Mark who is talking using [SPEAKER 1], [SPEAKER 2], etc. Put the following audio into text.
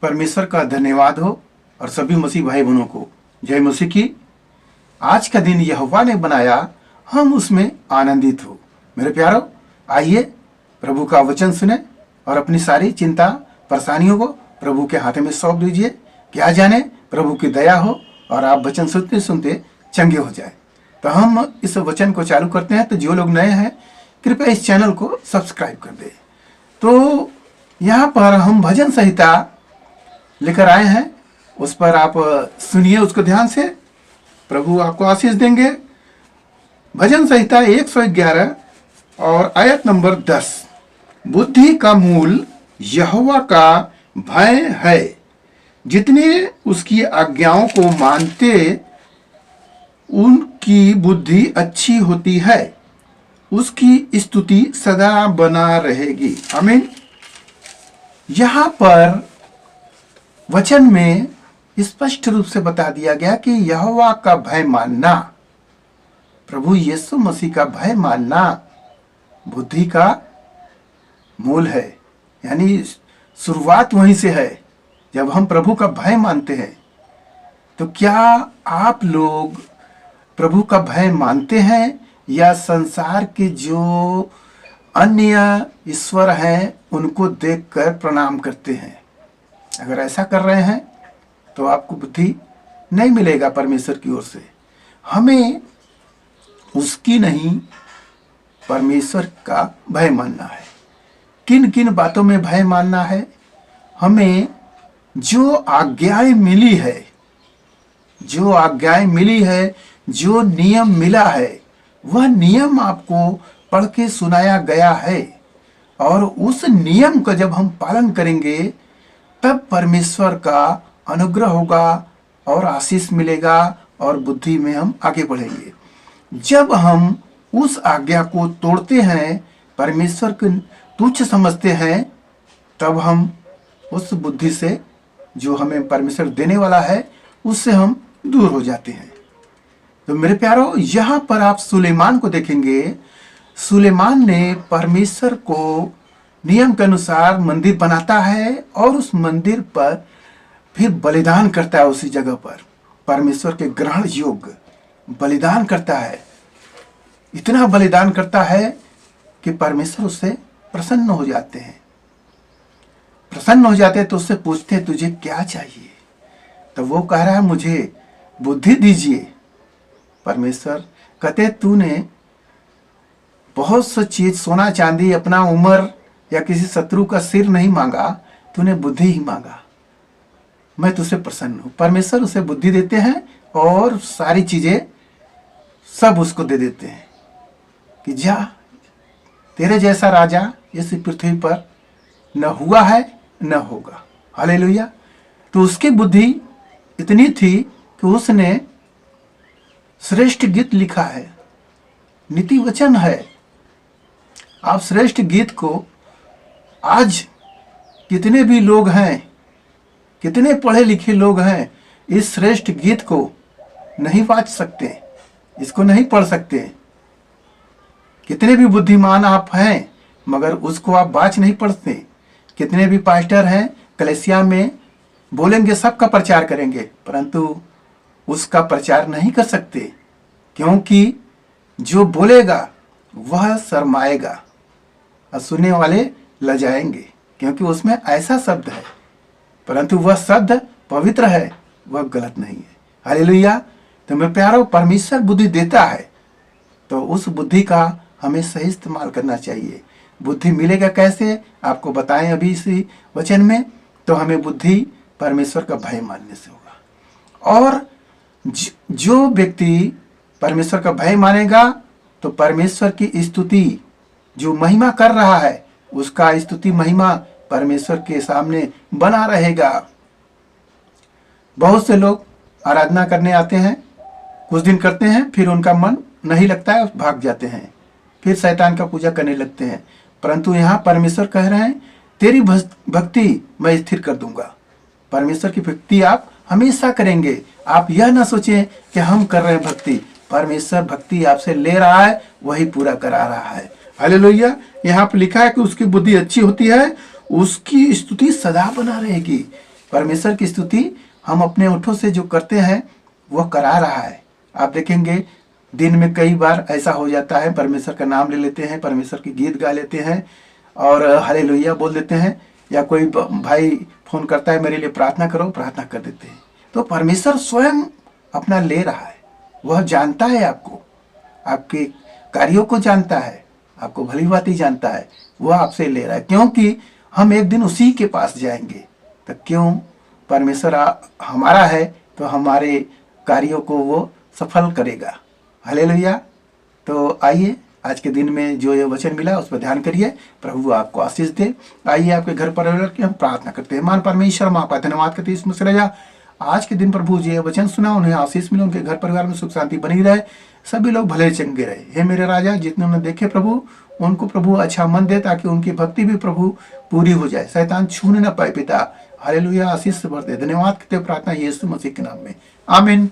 [SPEAKER 1] परमेश्वर का धन्यवाद हो और सभी मसीह भाई बहनों को जय मसीह की। आज का दिन यहोवा ने बनाया, हम उसमें आनंदित हो। मेरे प्यारों, आइए प्रभु का वचन सुने और अपनी सारी चिंता परेशानियों को प्रभु के हाथ में सौंप दीजिए। क्या जाने प्रभु की दया हो और आप वचन सुनते सुनते चंगे हो जाए। तो हम इस वचन को चालू करते हैं। तो जो लोग नए हैं कृपया इस चैनल को सब्सक्राइब कर दें। तो यहाँ पर हम भजन संहिता लेकर आए हैं, उस पर आप सुनिए उसको ध्यान से, प्रभु आपको आशीष देंगे। भजन संहिता 111 और आयत नंबर 10। बुद्धि का मूल यहोवा का भय है, जितने उसकी आज्ञाओं को मानते उनकी बुद्धि अच्छी होती है, उसकी स्तुति सदा बना रहेगी। आमीन। यहाँ पर वचन में स्पष्ट रूप से बता दिया गया कि यहोवा का भय मानना, प्रभु यीशु मसीह का भय मानना बुद्धि का मूल है। यानी शुरुआत वहीं से है, जब हम प्रभु का भय मानते हैं। तो क्या आप लोग प्रभु का भय मानते हैं या संसार के जो अन्य ईश्वर हैं उनको देखकर प्रणाम करते हैं? अगर ऐसा कर रहे हैं तो आपको बुद्धि नहीं मिलेगा परमेश्वर की ओर से। हमें उसकी नहीं, परमेश्वर का भय मानना है। किन किन बातों में भय मानना है? हमें जो आज्ञाएं मिली है, जो नियम मिला है, वह नियम आपको पढ़ के सुनाया गया है। और उस नियम का जब हम पालन करेंगे तब परमेश्वर का अनुग्रह होगा और आशीष मिलेगा और बुद्धि में हम आगे बढ़ेंगे। जब हम उस आज्ञा को तोड़ते हैं, परमेश्वर को तुच्छ समझते हैं, तब हम उस बुद्धि से जो हमें परमेश्वर देने वाला है उससे हम दूर हो जाते हैं। तो मेरे प्यारों, यहाँ पर आप सुलेमान को देखेंगे। सुलेमान ने परमेश्वर को नियम के अनुसार मंदिर बनाता है और उस मंदिर पर फिर बलिदान करता है। उसी जगह पर परमेश्वर के ग्रहण योग्य बलिदान करता है। इतना बलिदान करता है कि परमेश्वर उससे प्रसन्न हो जाते हैं। तो उससे पूछते हैं तुझे क्या चाहिए? तो वो कह रहा है मुझे बुद्धि दीजिए। परमेश्वर कहते तूने बहुत सी चीज, सोना चांदी, अपना उम्र या किसी शत्रु का सिर नहीं मांगा, तूने बुद्धि ही मांगा, मैं तुझसे प्रसन्न हूं। परमेश्वर उसे बुद्धि देते हैं और सारी चीजें सब उसको दे देते हैं कि जा, तेरे जैसा राजा इस पृथ्वी पर न हुआ है न होगा। हालेलुया। तो उसकी बुद्धि इतनी थी कि उसने श्रेष्ठ गीत लिखा है, नीति वचन है। आप श्रेष्ठ गीत को आज कितने भी लोग हैं, कितने पढ़े लिखे लोग हैं, इस श्रेष्ठ गीत को नहीं वाच सकते, इसको नहीं पढ़ सकते। कितने भी बुद्धिमान आप हैं मगर उसको आप वाच नहीं पढ़ते। कितने भी पास्टर हैं, कलीसिया में बोलेंगे, सबका प्रचार करेंगे, परंतु उसका प्रचार नहीं कर सकते, क्योंकि जो बोलेगा वह शर्माएगा और सुनने वाले लजाएंगे, क्योंकि उसमें ऐसा शब्द है, परंतु वह शब्द पवित्र है, वह गलत नहीं है। हालेलुया। तो मेरे प्यारों, परमेश्वर बुद्धि देता है तो उस बुद्धि का हमें सही इस्तेमाल करना चाहिए। बुद्धि मिलेगा कैसे, आपको बताएं अभी इसी वचन में। तो हमें बुद्धि परमेश्वर का भय मानने से होगा। और जो व्यक्ति परमेश्वर का भय मानेगा तो परमेश्वर की स्तुति, जो महिमा कर रहा है, उसका स्तुति महिमा परमेश्वर के सामने बना रहेगा। बहुत से लोग आराधना करने आते हैं, कुछ दिन करते हैं, फिर उनका मन नहीं लगता है, भाग जाते हैं, फिर शैतान का पूजा करने लगते हैं। परंतु यहाँ परमेश्वर कह रहे हैं तेरी भक्ति मैं स्थिर कर दूंगा। परमेश्वर की भक्ति आप हमेशा करेंगे। आप यह ना सोचें कि हम कर रहे हैं भक्ति, परमेश्वर भक्ति आपसे ले रहा है, वही पूरा करा रहा है। हालेलुया। यहाँ पर लिखा है कि उसकी बुद्धि अच्छी होती है, उसकी स्तुति सदा बना रहेगी। परमेश्वर की स्तुति हम अपने ओठों से जो करते हैं वह करा रहा है। आप देखेंगे दिन में कई बार ऐसा हो जाता है, परमेश्वर का नाम ले लेते हैं, परमेश्वर की गीत गा लेते हैं और हालेलुया बोल देते हैं, या कोई भाई फोन करता है मेरे लिए प्रार्थना करो, प्रार्थना कर देते हैं। तो परमेश्वर स्वयं अपना ले रहा है। वह जानता है आपको, आपके कार्यों को जानता है, आपको भली भांति जानता है। वह आपसे ले रहा है क्योंकि हम एक दिन उसी के पास जाएंगे। तो क्यों, परमेश्वर हमारा है तो हमारे कार्यों को वो सफल करेगा। हालेलुया। तो आइए आज के दिन में जो ये वचन मिला उस पर ध्यान करिए। प्रभु आपको आशीष दे। आइए आपके घर परिवार की हम प्रार्थना करते हैं। मान परमेश्वर माँ का धन्यवाद करते इसमें से राजा, आज के दिन प्रभु जी वचन सुना, उन्हें आशीष मिले, उनके घर परिवार में सुख शांति बनी रहे, सभी लोग भले चंगे रहे। हे मेरे राजा, जितने उन्हें देखे प्रभु, उनको प्रभु अच्छा मन दे ताकि उनकी भक्ति भी प्रभु पूरी हो जाए, शैतान छूने न पाए पिता। हालेलुया, आशीष से भर दे। धन्यवाद करते प्रार्थना यीशु मसीह के नाम में, आमीन।